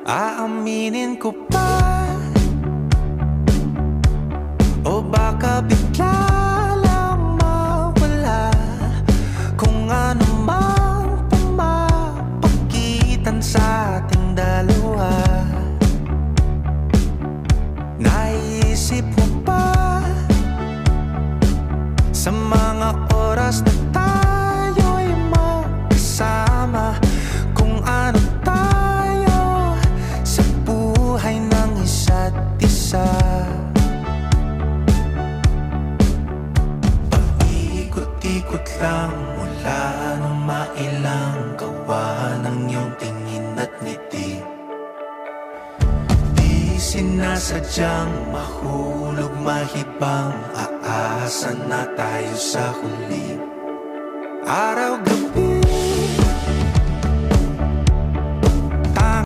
Aaminin ko pa, o baka bigla lang mawala kung ano mang pumapagitan sa ating dalawa. Naisip mo ba sa mga oras na tayo'y magkasama, kung ano tayo sa buhay ng isa't isa? Paikot-ikot lang mula nung mailang gawa ng iyong tingin at ngiti. Di sinasadyang mahulog, mahibang, aasa na tayo sa huli. Araw-gabi